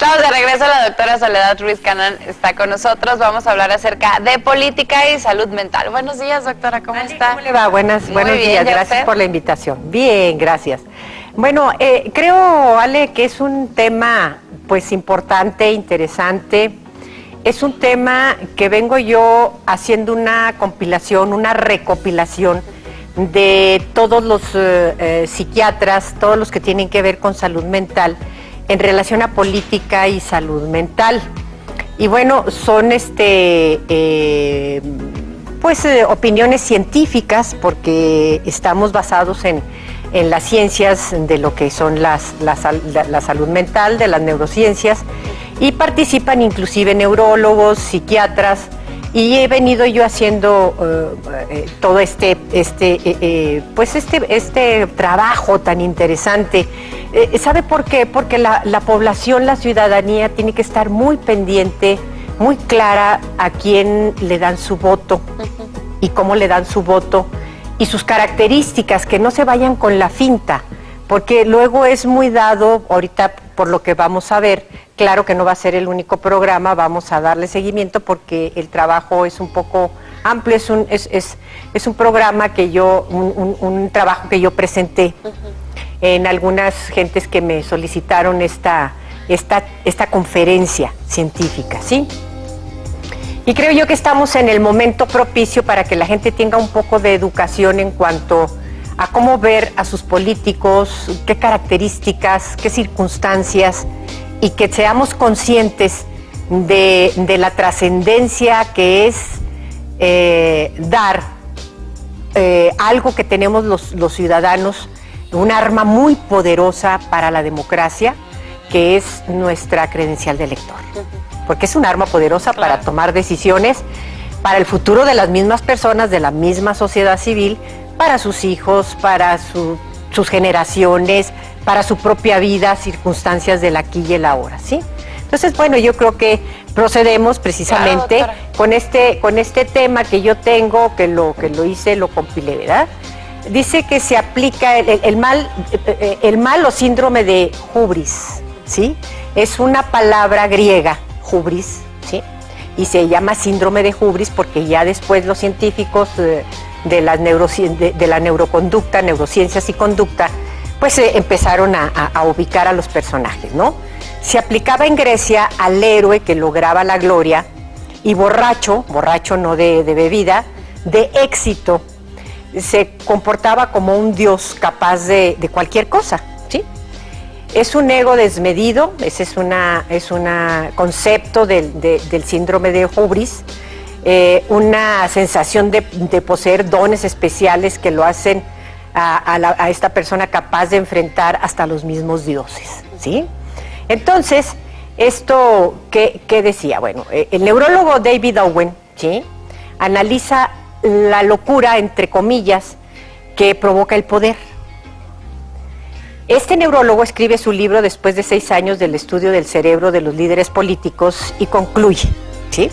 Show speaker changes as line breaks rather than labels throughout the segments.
Estamos de regreso, la doctora Soledad Ruiz Canán está con nosotros. Vamos a hablar acerca de política y salud mental. Buenos días, doctora, ¿cómo está?
¿Cómo le va? Buenos
bien,
días, gracias por la invitación. Bien, gracias. Bueno, creo, Ale, que es un tema pues importante, interesante. Es un tema que vengo yo haciendo una compilación, una recopilación de todos los psiquiatras, todos los que tienen que ver con salud mental en relación a política y salud mental. Y bueno, son opiniones científicas, porque estamos basados en las ciencias de lo que son la salud mental, de las neurociencias, y participan inclusive neurólogos, psiquiatras, y he venido yo haciendo todo este trabajo tan interesante. ¿Sabe por qué? Porque la población, la ciudadanía, tiene que estar muy pendiente, muy clara a quién le dan su voto y cómo le dan su voto y sus características, que no se vayan con la finta, porque luego es muy dado, ahorita por lo que vamos a ver, claro que no va a ser el único programa, vamos a darle seguimiento porque el trabajo es un poco amplio, es un programa que un trabajo que yo presenté en algunas gentes que me solicitaron esta conferencia científica, ¿sí? Y creo yo que estamos en el momento propicio para que la gente tenga un poco de educación en cuanto a cómo ver a sus políticos, qué características, qué circunstancias, y que seamos conscientes de la trascendencia que es dar algo que tenemos los ciudadanos, un arma muy poderosa para la democracia, que es nuestra credencial de elector. Porque es un arma poderosa para tomar decisiones para el futuro de las mismas personas, de la misma sociedad civil, para sus hijos, para sus generaciones, para su propia vida, circunstancias del aquí y el ahora, ¿sí? Entonces, bueno, yo creo que procedemos precisamente con este tema que yo tengo, que lo compilé, ¿verdad? Dice que se aplica el mal o síndrome de hubris, ¿sí? Es una palabra griega, hubris, ¿sí? Y se llama síndrome de hubris porque ya después los científicos de la neuroconducta, neurociencias y conducta, pues empezaron a ubicar a los personajes, ¿no? Se aplicaba en Grecia al héroe que lograba la gloria, y borracho no de bebida, de éxito, se comportaba como un dios capaz de cualquier cosa, ¿sí? Es un ego desmedido, ese es un concepto del síndrome de hubris, una sensación de poseer dones especiales que lo hacen a esta persona capaz de enfrentar hasta los mismos dioses, ¿sí? Entonces, esto, ¿qué decía? Bueno, el neurólogo David Owen, ¿sí?, analiza la locura, entre comillas, que provoca el poder. Este neurólogo escribe su libro después de 6 años del estudio del cerebro de los líderes políticos y concluye, ¿sí?,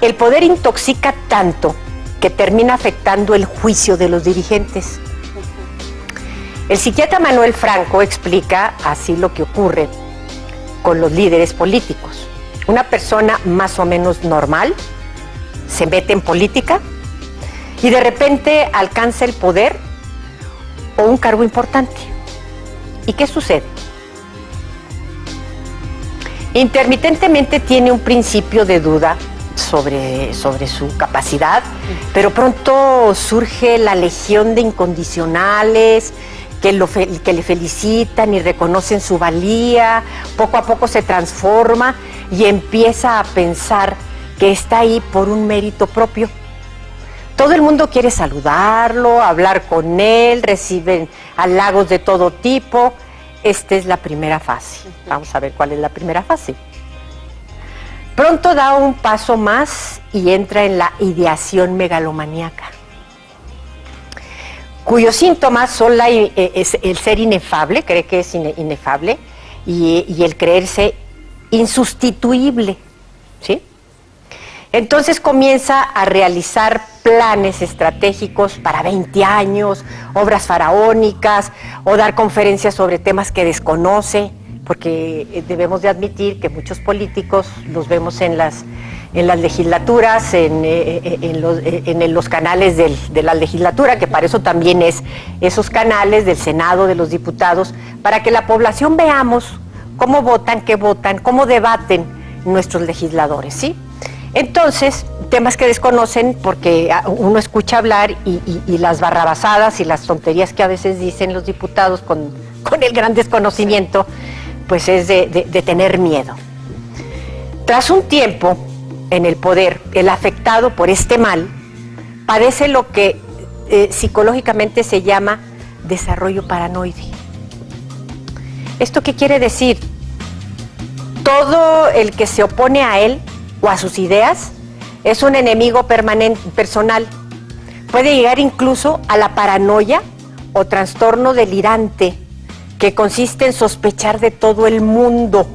el poder intoxica tanto que termina afectando el juicio de los dirigentes. El psiquiatra Manuel Franco explica así lo que ocurre con los líderes políticos. Una persona más o menos normal se mete en política y de repente alcanza el poder o un cargo importante. ¿Y qué sucede? Intermitentemente tiene un principio de duda sobre su capacidad, pero pronto surge la legión de incondicionales que le felicitan y reconocen su valía. Poco a poco se transforma y empieza a pensar que está ahí por un mérito propio. Todo el mundo quiere saludarlo, hablar con él, reciben halagos de todo tipo. Esta es la primera fase. Vamos a ver cuál es la primera fase. Pronto da un paso más y entra en la ideación megalomaníaca, cuyos síntomas son el ser inefable, cree que es inefable, y el creerse insustituible, ¿sí? Entonces comienza a realizar planes estratégicos para 20 años, obras faraónicas, o dar conferencias sobre temas que desconoce, porque debemos de admitir que muchos políticos los vemos en las legislaturas, en los canales de la legislatura, que para eso también es esos canales del Senado, de los diputados, para que la población veamos cómo votan, qué votan, cómo debaten nuestros legisladores, ¿sí? Entonces, temas que desconocen porque uno escucha hablar y las barrabasadas y las tonterías que a veces dicen los diputados con el gran desconocimiento, pues es de tener miedo. Tras un tiempo en el poder, el afectado por este mal padece lo que psicológicamente se llama desarrollo paranoide. ¿Esto qué quiere decir? Todo el que se opone a él o a sus ideas es un enemigo personal. Puede llegar incluso a la paranoia o trastorno delirante, que consiste en sospechar de todo el mundo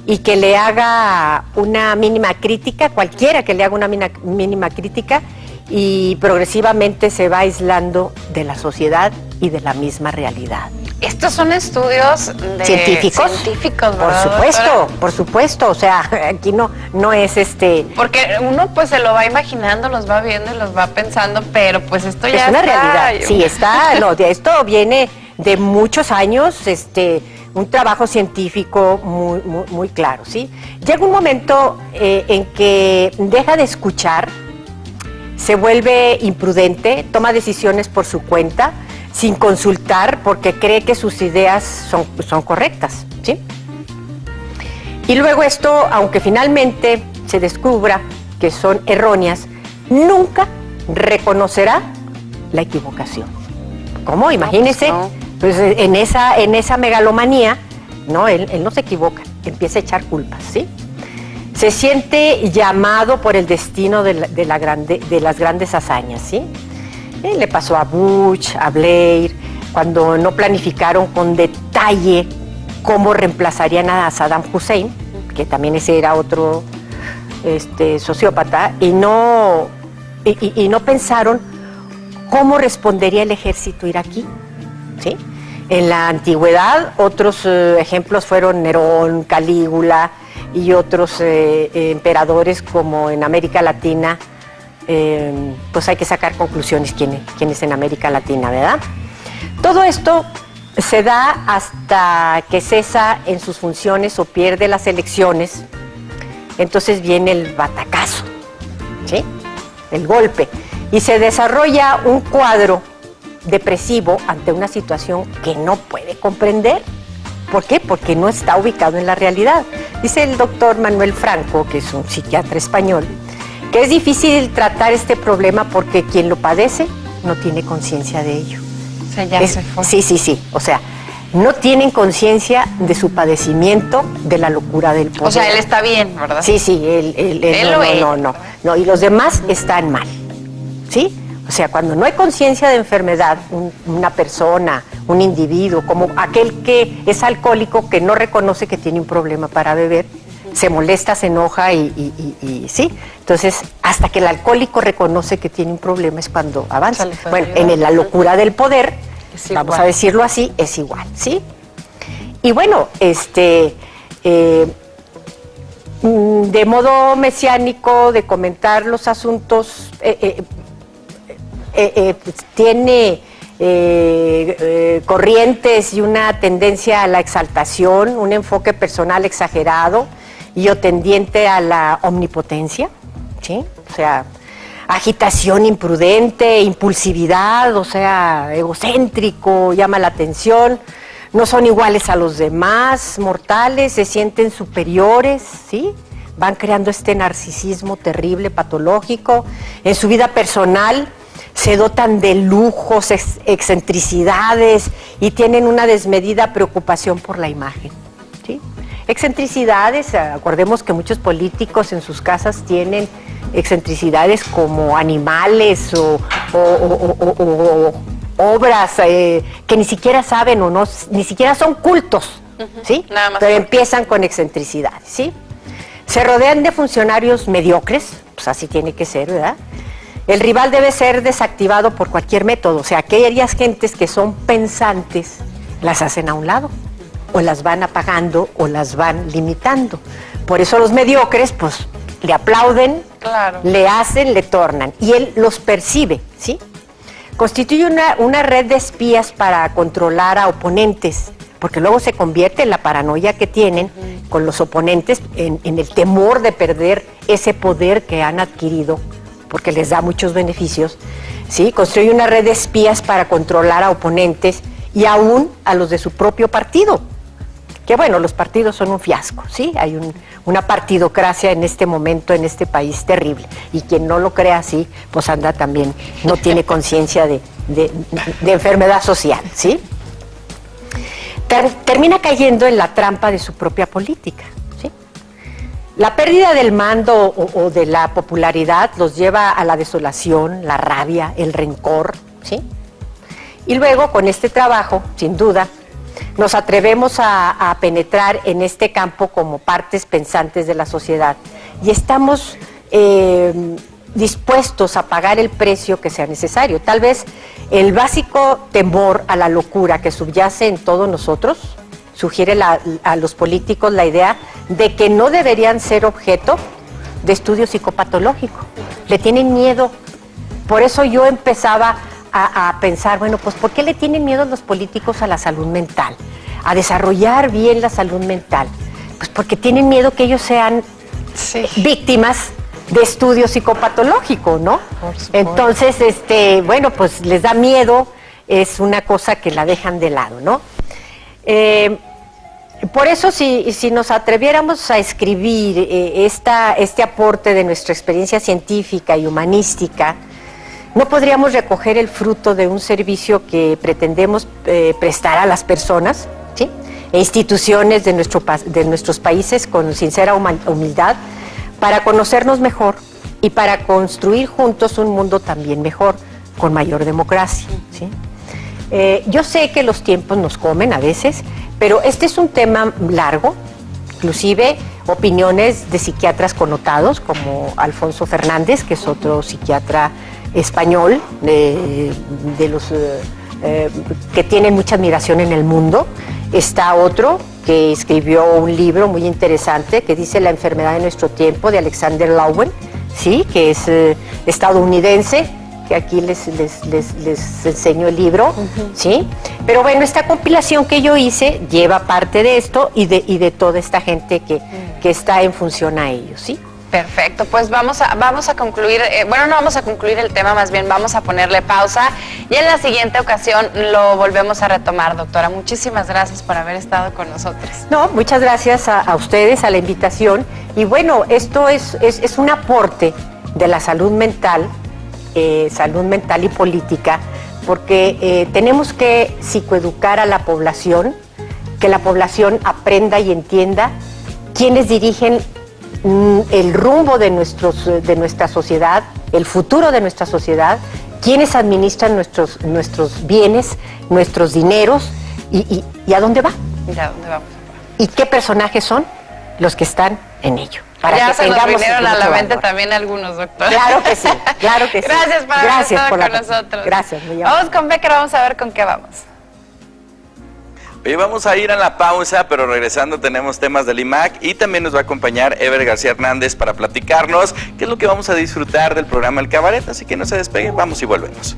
y que le haga una mínima crítica, cualquiera que le haga una mínima crítica, y progresivamente se va aislando de la sociedad y de la misma realidad.
Estos son estudios
científicos,
¿verdad,
por supuesto, o sea, aquí no es
porque uno pues se lo va imaginando, los va viendo y los va pensando, pero pues esto ya
es una realidad. Sí, esto viene de muchos años, un trabajo científico muy claro, ¿sí? Llega un momento en que deja de escuchar, se vuelve imprudente, toma decisiones por su cuenta, sin consultar, porque cree que sus ideas son correctas, ¿sí? Y luego esto, aunque finalmente se descubra que son erróneas, nunca reconocerá la equivocación. ¿Cómo? Imagínese, pues en esa megalomanía, no, él no se equivoca, empieza a echar culpas, ¿sí? Se siente llamado por el destino de las grandes hazañas, ¿sí? Le pasó a Bush, a Blair, cuando no planificaron con detalle cómo reemplazarían a Saddam Hussein, que también ese era otro sociópata, y no pensaron cómo respondería el ejército iraquí, ¿sí? En la antigüedad, otros ejemplos fueron Nerón, Calígula y otros emperadores, como en América Latina. Pues hay que sacar conclusiones quiénes en América Latina, ¿verdad? Todo esto se da hasta que cesa en sus funciones o pierde las elecciones. Entonces viene el batacazo, ¿sí? El golpe. Y se desarrolla un cuadro depresivo ante una situación que no puede comprender. ¿Por qué? Porque no está ubicado en la realidad. Dice el doctor Manuel Franco, que es un psiquiatra español, que es difícil tratar este problema porque quien lo padece no tiene conciencia de ello.
O sea, ya se fue.
Sí. O sea, no tienen conciencia de su padecimiento, de la locura del poder.
O sea, él está bien, ¿verdad?
Sí, no. Y los demás están mal, ¿sí? O sea, cuando no hay conciencia de enfermedad, una persona, un individuo, como aquel que es alcohólico, que no reconoce que tiene un problema para beber, se molesta, se enoja y sí. Entonces, hasta que el alcohólico reconoce que tiene un problema es cuando avanza. Bueno, en la locura del poder, vamos a decirlo así, es igual, ¿sí? Y bueno, de modo mesiánico, de comentar los asuntos, tiene corrientes y una tendencia a la exaltación, un enfoque personal exagerado y o tendiente a la omnipotencia, ¿sí? O sea, agitación imprudente, impulsividad, o sea, egocéntrico, llama la atención, no son iguales a los demás, mortales, se sienten superiores, ¿sí? Van creando este narcisismo terrible, patológico. En su vida personal se dotan de lujos, excentricidades y tienen una desmedida preocupación por la imagen, ¿sí? Excentricidades, acordemos que muchos políticos en sus casas tienen excentricidades como animales o obras que ni siquiera saben o no, ni siquiera son cultos, ¿sí?
Nada más.
Pero empiezan con excentricidades, ¿sí? Se rodean de funcionarios mediocres, pues así tiene que ser, ¿verdad? El rival debe ser desactivado por cualquier método, o sea, aquellas gentes que son pensantes las hacen a un lado, o las van apagando o las van limitando. Por eso los mediocres, pues, le aplauden,
claro,
le hacen, le tornan, y él los percibe, ¿sí? Constituye una red de espías para controlar a oponentes, porque luego se convierte en la paranoia que tienen con los oponentes, en el temor de perder ese poder que han adquirido, porque les da muchos beneficios, ¿sí? Construye una red de espías para controlar a oponentes y aún a los de su propio partido. Que bueno, los partidos son un fiasco, ¿sí? Hay una partidocracia en este momento, en este país, terrible. Y quien no lo crea así, pues anda también, no tiene conciencia de enfermedad social, ¿sí? Termina cayendo en la trampa de su propia política, ¿sí? La pérdida del mando o de la popularidad los lleva a la desolación, la rabia, el rencor, ¿sí? Y luego, con este trabajo, sin duda, nos atrevemos a penetrar en este campo como partes pensantes de la sociedad y estamos dispuestos a pagar el precio que sea necesario. Tal vez el básico temor a la locura que subyace en todos nosotros sugiere a los políticos la idea de que no deberían ser objeto de estudio psicopatológico. Le tienen miedo. Por eso yo empezaba a pensar, bueno, pues ¿por qué le tienen miedo los políticos a la salud mental? A desarrollar bien la salud mental. Pues porque tienen miedo que ellos sean víctimas de estudio psicopatológico, ¿no? Entonces, bueno, pues les da miedo, es una cosa que la dejan de lado, ¿no? Por eso, si nos atreviéramos a escribir este aporte de nuestra experiencia científica y humanística, no podríamos recoger el fruto de un servicio que pretendemos prestar a las personas, ¿sí? E instituciones de nuestros países con sincera humildad para conocernos mejor y para construir juntos un mundo también mejor, con mayor democracia, ¿sí? Yo sé que los tiempos nos comen a veces, pero este es un tema largo, inclusive opiniones de psiquiatras connotados como Alfonso Fernández, que es otro psiquiatra español, de los que tienen mucha admiración en el mundo. Está otro que escribió un libro muy interesante que dice La enfermedad de nuestro tiempo, de Alexander Lowen, ¿sí? Que es estadounidense, que aquí les enseño el libro, ¿sí? Pero bueno, esta compilación que yo hice lleva parte de esto y de toda esta gente que está en función a ellos, ¿sí?
Perfecto, pues vamos a concluir, bueno, no vamos a concluir el tema, más bien vamos a ponerle pausa y en la siguiente ocasión lo volvemos a retomar, doctora. Muchísimas gracias por haber estado con nosotros.
No, muchas gracias a ustedes, a la invitación. Y bueno, esto es un aporte de la salud mental y política, porque tenemos que psicoeducar a la población, que la población aprenda y entienda quiénes dirigen el rumbo de nuestra sociedad, el futuro de nuestra sociedad, quiénes administran nuestros bienes, nuestros dineros y a dónde va.
¿Y a dónde vamos?
¿Y qué personajes son los que están en ello?
Para ya que se nos vinieron a la mente también algunos, doctor.
Claro que sí, claro que sí.
Gracias por haber estado con nosotros.
Gracias, muy
amable. Vamos con Becker, vamos a ver con qué vamos.
Hoy vamos a ir a la pausa, pero regresando tenemos temas del IMAC y también nos va a acompañar Ever García Hernández para platicarnos qué es lo que vamos a disfrutar del programa El Cabaret, así que no se despeguen, vamos y volvemos.